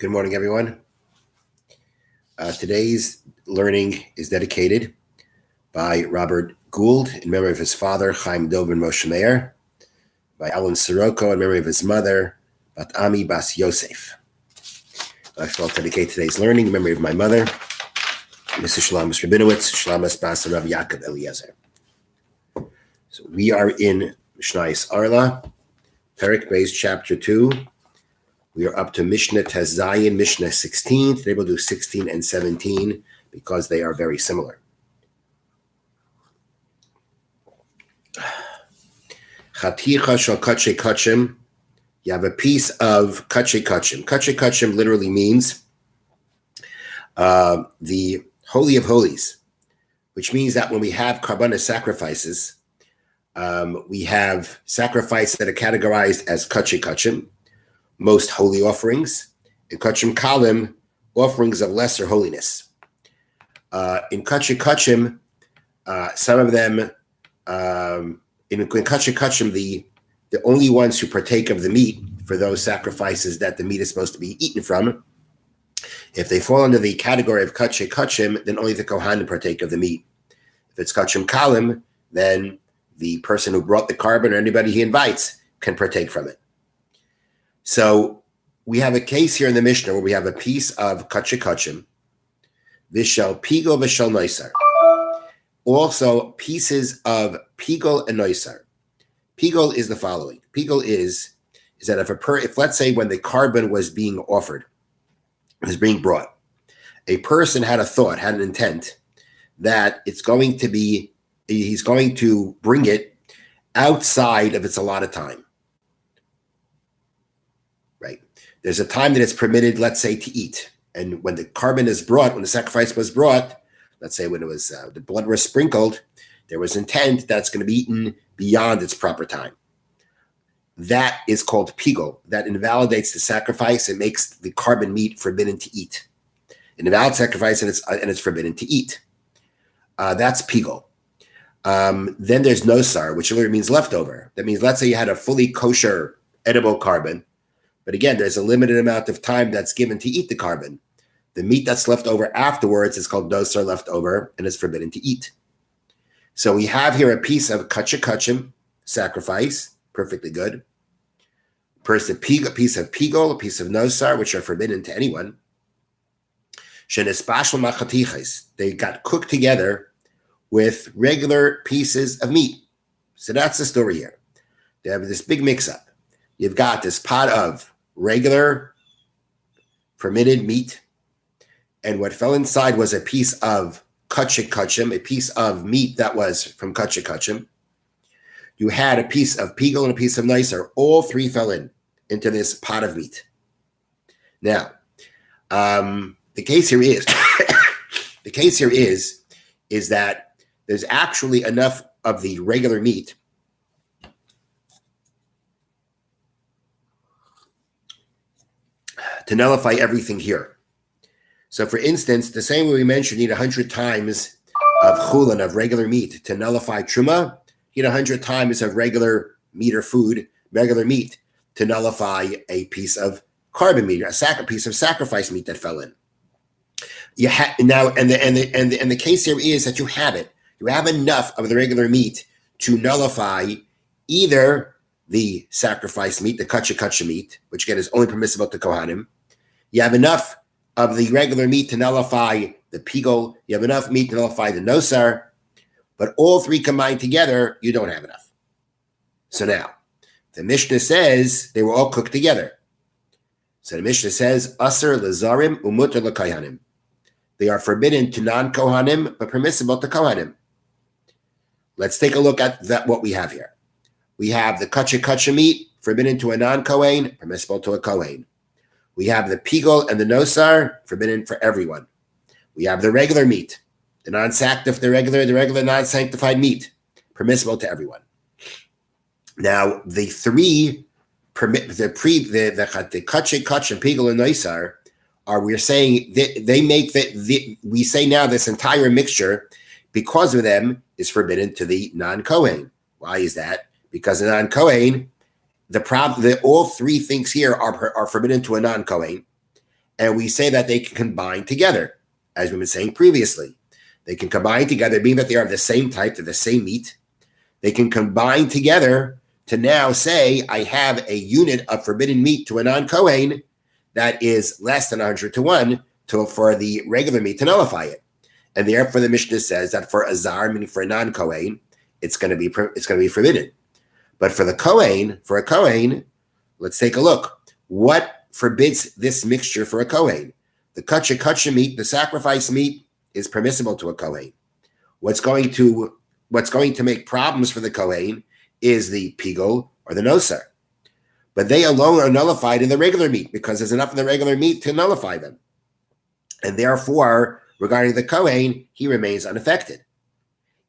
Good morning, everyone. Today's learning is dedicated by Robert Gould in memory of his father, Chaim Dov and Moshe Meir, by Alan Sirocco in memory of his mother, Bat Ami Bas Yosef. I shall dedicate today's learning in memory of my mother, Mrs. Shalamas Rabinowitz, Shalamas Bas Rabbi Yaakov Eliezer. So we are in Mishna Harah, Perek Beis, Chapter 2. We are up to Mishna Tezayin, Mishna 16. Today we'll do 16 and 17 because they are very similar. Chaticha shel kache kachim. You have a piece of kache kachim. Kache kachim literally means the Holy of Holies, which means that when we have karbanos sacrifices, we have sacrifices that are categorized as kache kachim, most holy offerings, and kachim kalim, offerings of lesser holiness. In kache kachim, some of them, in kache kachim, the only ones who partake of the meat for those sacrifices that the meat is supposed to be eaten from, if they fall under the category of kache kachim, then only the kohanim partake of the meat. If it's kachim kalim, then the person who brought the carbon or anybody he invites can partake from it. So we have a case here in the Mishnah where we have a piece of kache kachim, vishal pigol vishal noisar. Also pieces of pigol and noisar. Pigol is the following. Pigol is that if let's say when the carbon was being offered, was being brought, a person had a thought, had an intent that he's going to bring it outside of its allotted time. Right? There's a time that it's permitted, let's say, to eat. And when the carbon is brought, when the sacrifice was brought, let's say when it was the blood was sprinkled, there was intent that it's going to be eaten beyond its proper time. That is called pigol. That invalidates the sacrifice and makes the carbon meat forbidden to eat. An invalid sacrifice and it's forbidden to eat. That's pigol. Then there's nosar, which literally means leftover. That means, let's say you had a fully kosher edible carbon, but again, there's a limited amount of time that's given to eat the carbon. The meat that's left over afterwards is called nosar, leftover, and it's forbidden to eat. So we have here a piece of kache kachim, sacrifice, perfectly good. A piece of pigol, a piece of nosar, which are forbidden to anyone. They got cooked together with regular pieces of meat. So that's the story here. They have this big mix-up. You've got this pot of regular fermented meat, and what fell inside was a piece of kache kachim, a piece of meat that was from kache kachim. You had a piece of pigol and a piece of noisar. All three fell into this pot of meat. Now, the case here is that there's actually enough of the regular meat to nullify everything here. So, for instance, the same way we mentioned, you need 100 times of chulin, of regular meat, to nullify truma. You need 100 times of regular meat or food, regular meat, to nullify a piece of carbon meat, a piece of sacrifice meat that fell in. The case here is that you have it. You have enough of the regular meat to nullify either the sacrifice meat, the kache kachim meat, which again is only permissible to kohanim. You have enough of the regular meat to nullify the pigol. You have enough meat to nullify the nosar, but all three combined together, you don't have enough. So now, the Mishnah says they were all cooked together. So the Mishnah says, Asr lezarim umutar lekohanim. They are forbidden to non-kohanim, but permissible to kohanim. Let's take a look at what we have here. We have the kache kachim meat, forbidden to a non-kohen, permissible to a kohen. We have the pigol and the nosar, forbidden for everyone. We have the regular meat, the regular non-sanctified meat, permissible to everyone. Now, the three permit the kache kachim, pigol, and nosar we're saying they make we say now this entire mixture, because of them, is forbidden to the non-kohen. Why is that? Because a non-kohen, all three things here are forbidden to a non-kohen, and we say that they can combine together, as we've been saying previously. They can combine together, being that they are of the same type, they're the same meat. They can combine together to now say, I have a unit of forbidden meat to a non-Kohen that is less than 100 to 1 for the regular meat to nullify it. And therefore, the Mishnah says that for a zar, meaning for a non-Kohen, it's going to be forbidden. But for a Kohen, let's take a look. What forbids this mixture for a Kohen? The kachya meat, the sacrifice meat, is permissible to a Kohen. What's going to make problems for the Kohen is the pigul or the nosar. But they alone are nullified in the regular meat because there's enough in the regular meat to nullify them. And therefore, regarding the Kohen, he remains unaffected.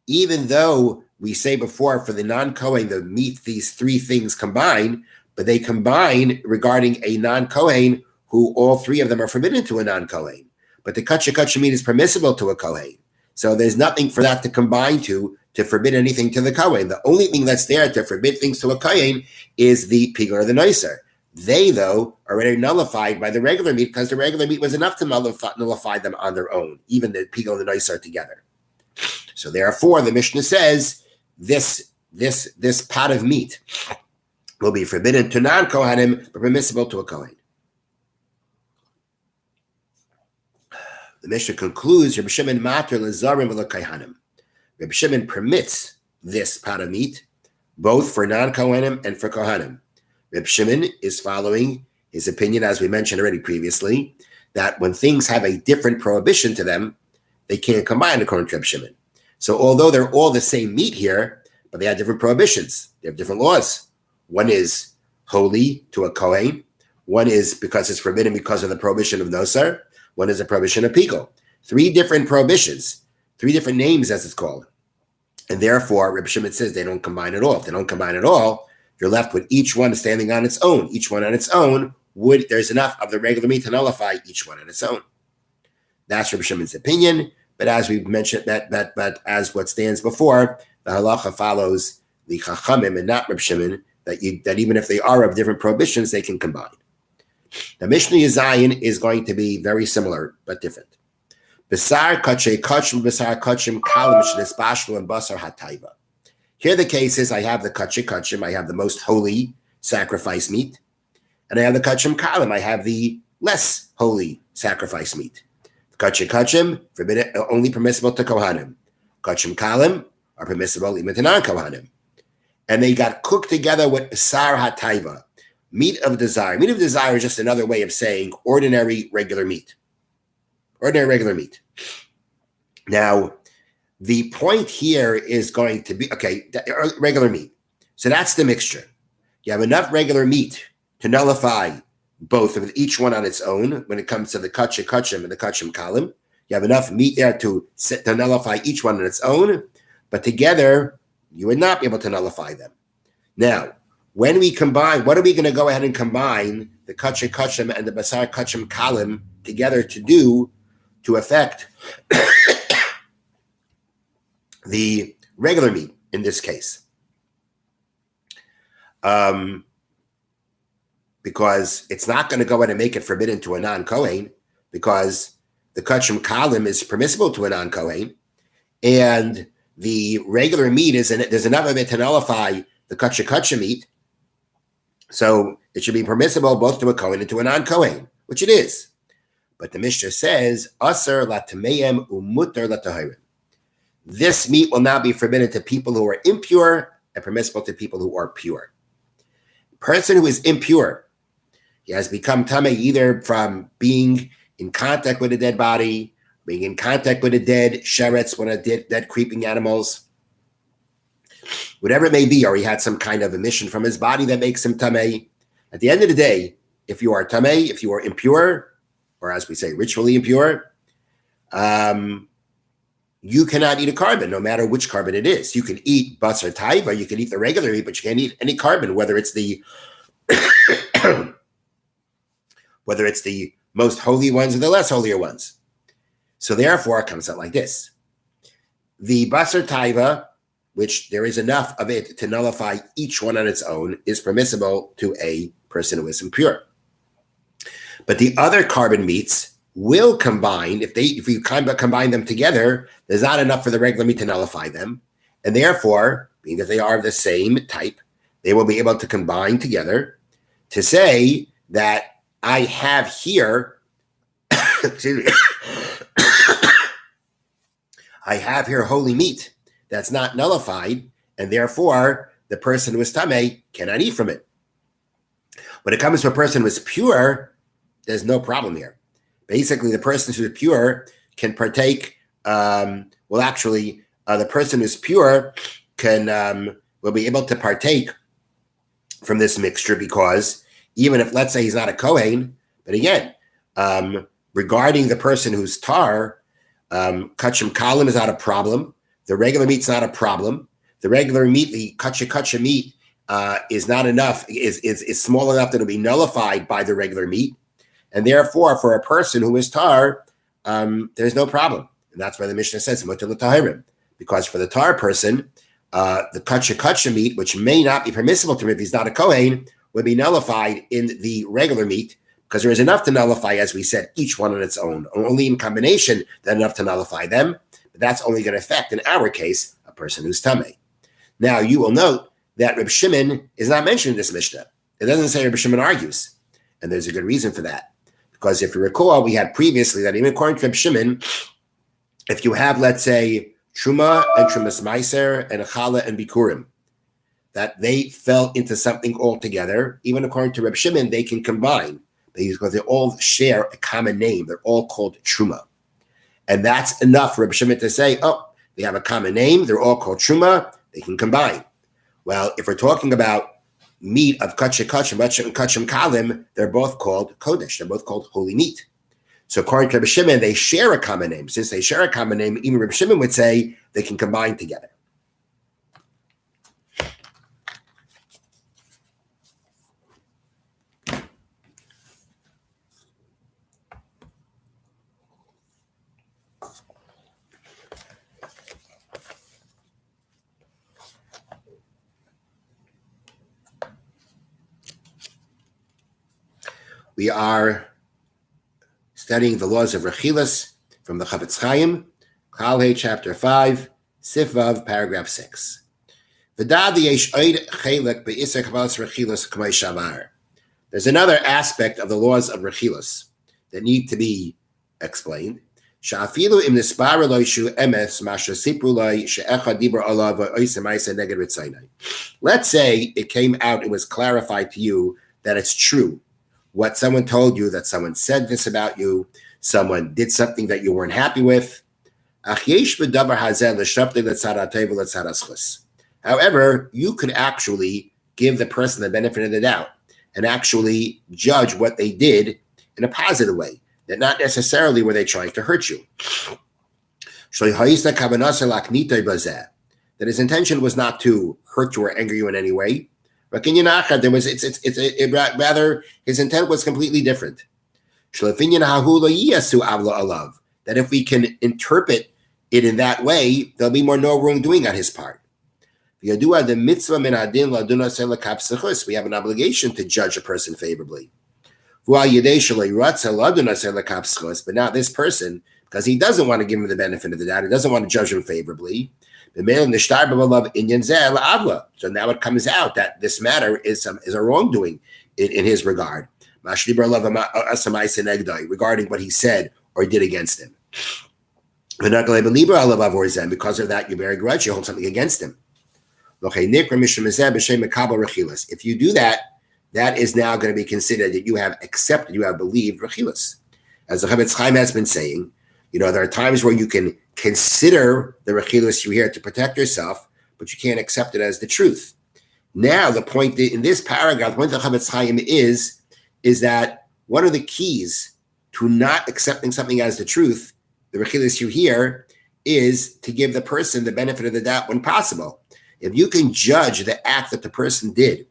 Even though we say before for the non-Kohen, the meat, these three things combine, but they combine regarding a non-Kohen who all three of them are forbidden to a non-Kohen. But the kachya meat is permissible to a Kohen. So there's nothing for that to combine to forbid anything to the Kohen. The only thing that's there to forbid things to a Kohen is the pigul or the noiser. They, though, are already nullified by the regular meat because the regular meat was enough to nullify them on their own, even the pigul and the noiser together. So therefore, the Mishnah says this pot of meat will be forbidden to non-Kohanim, but permissible to a Kohen. The Mishnah concludes, Reb Shimon mater lezarim v'lo kohanim. Reb Shimon permits this pot of meat, both for non-Kohanim and for Kohanim. Reb Shimon is following his opinion, as we mentioned already previously, that when things have a different prohibition to them, they can't combine according to Reb Shimon. So although they're all the same meat here, but they have different prohibitions. They have different laws. One is holy to a Kohen. One is because it's forbidden because of the prohibition of nosar. One is a prohibition of pigul. Three different prohibitions, three different names as it's called. And therefore, Reb Shimon says they don't combine at all. If they don't combine at all, you're left with each one standing on its own. Each one on its own, there's enough of the regular meat to nullify each one on its own. That's Reb Shimon's opinion. But as we've mentioned, but as what stands before, the halacha follows the chachamim and not Reb Shimon, that even if they are of different prohibitions, they can combine. The Mishnah Yazayin is going to be very similar, but different. Basar kachem kalim shnesbashlu and basar hatayva. Here the case is I have the kachem, I have the most holy sacrifice meat, and I have the kachem kalim, I have the less holy sacrifice meat. Kachem forbidden, only permissible to Kohanim. Kachem kalim are permissible even to non-Kohanim. And they got cooked together with basar hatayva. Meat of desire. Meat of desire is just another way of saying ordinary regular meat. Ordinary regular meat. Now, the point here is going to be, regular meat. So that's the mixture. You have enough regular meat to nullify both of each one on its own when it comes to the kachem and the kachem kalim. You have enough meat there to nullify each one on its own, but together you would not be able to nullify them. Now, when we combine, what are we going to go ahead and combine the kachem and the basar kachem kalim together to do to affect the regular meat in this case? Because it's not going to go ahead and make it forbidden to a non-Kohen, because the kachem kalim is permissible to a non-Kohen, and the regular meat there's enough of it to nullify the kachem meat. So it should be permissible both to a Kohen and to a non-Kohen, which it is. But the Mishnah says, Asar latameim umutar latahirim. This meat will now be forbidden to people who are impure and permissible to people who are pure. Person who is impure, he has become tamei either from being in contact with a dead body, being in contact with a dead sheretz, one of the dead creeping animals, whatever it may be, or he had some kind of emission from his body that makes him tamei. At the end of the day, if you are tamei, if you are impure, or as we say, ritually impure, you cannot eat a carbon, no matter which carbon it is. You can eat basar taiva, you can eat the regular meat, but you can't eat any carbon, whether it's the most holy ones or the less holier ones. So therefore, it comes out like this. The basar taiva, which there is enough of it to nullify each one on its own, is permissible to a person who is impure. But But the other carbon meats will combine, if you combine them together, there's not enough for the regular meat to nullify them. And therefore, being that they are of the same type, they will be able to combine together to say that I have here, excuse me, I have here holy meat that's not nullified, and therefore the person who is tamei cannot eat from it. When it comes to a person who is pure, there's no problem here. Basically, the person who is pure can partake. The person who's pure will be able to partake from this mixture, because even if, let's say, he's not a Kohen, but again, regarding the person who's tar, kachim kalim is not a problem. The regular meat's not a problem. The regular meat, the kacha meat, is not enough, is small enough that it'll be nullified by the regular meat. And therefore, for a person who is tar, there's no problem. And that's why the Mishnah says, because for the tar person, the kacha meat, which may not be permissible to him if he's not a Kohen, would be nullified in the regular meat, because there is enough to nullify, as we said, each one on its own. Only in combination, there's enough to nullify them. But that's only going to affect, in our case, a person who's tamei. Now, you will note that Reb Shimon is not mentioned in this Mishnah. It doesn't say Reb Shimon argues. And there's a good reason for that. Because if you recall, we had previously that even according to Reb Shimon, if you have, let's say, Truma and Trumas Meiser and Chala and Bikurim, that they fell into something altogether, even according to Reb Shimon, they can combine, because they all share a common name. They're all called Truma. And that's enough for Reb Shimon to say, oh, they have a common name, they're all called Truma, they can combine. Well, if we're talking about meat of kachim and kachim kalim, they're both called kodesh. They're both called holy meat. So according to Reb Shimon, they share a common name. Since they share a common name, even Reb Shimon would say they can combine together. We are studying the laws of Rechilas from the Chavetz Chaim, Kal chapter 5, Sifvav, paragraph 6. There's another aspect of the laws of Rechilas that need to be explained. Let's say it came out, it was clarified to you that it's true. What someone told you, that someone said this about you, someone did something that you weren't happy with. However, you could actually give the person the benefit of the doubt and actually judge what they did in a positive way, that not necessarily were they trying to hurt you. That his intention was not to hurt you or anger you in any way. Rather, his intent was completely different. That if we can interpret it in that way, there'll be no wrongdoing on his part. We have an obligation to judge a person favorably. But now this person, because he doesn't want to give him the benefit of the doubt, he doesn't want to judge him favorably. So now it comes out that this matter is a wrongdoing in his regard, regarding what he said or did against him. Because of that, you bear a grudge, you hold something against him. If you do that, that is now going to be considered that you have accepted, you have believed Rechilas. As the Chavetz Chaim has been saying, there are times where you can consider the Rechilas you hear to protect yourself, but you can't accept it as the truth. Now, the point in this paragraph, the point of the Chavetz Chaim is that one of the keys to not accepting something as the truth, the Rechilas you hear, is to give the person the benefit of the doubt when possible. If you can judge the act that the person did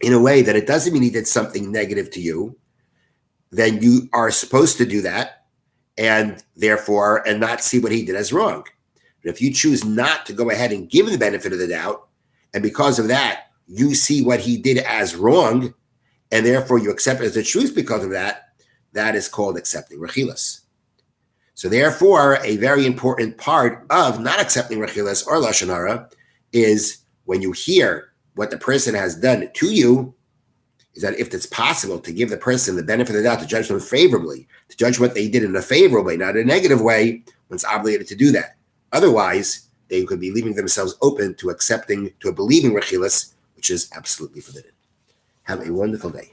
in a way that it doesn't mean he did something negative to you, then you are supposed to do that and not see what he did as wrong. But if you choose not to go ahead and give him the benefit of the doubt, and because of that, you see what he did as wrong, and therefore you accept it as the truth because of that, that is called accepting rechilas. So therefore, a very important part of not accepting rechilas or Lashon Hara is when you hear what the person has done to you, is that if it's possible to give the person the benefit of the doubt, to judge them favorably, to judge what they did in a favorable way, not in a negative way, one's obligated to do that. Otherwise, they could be leaving themselves open to believing rechilas, which is absolutely forbidden. Have a wonderful day.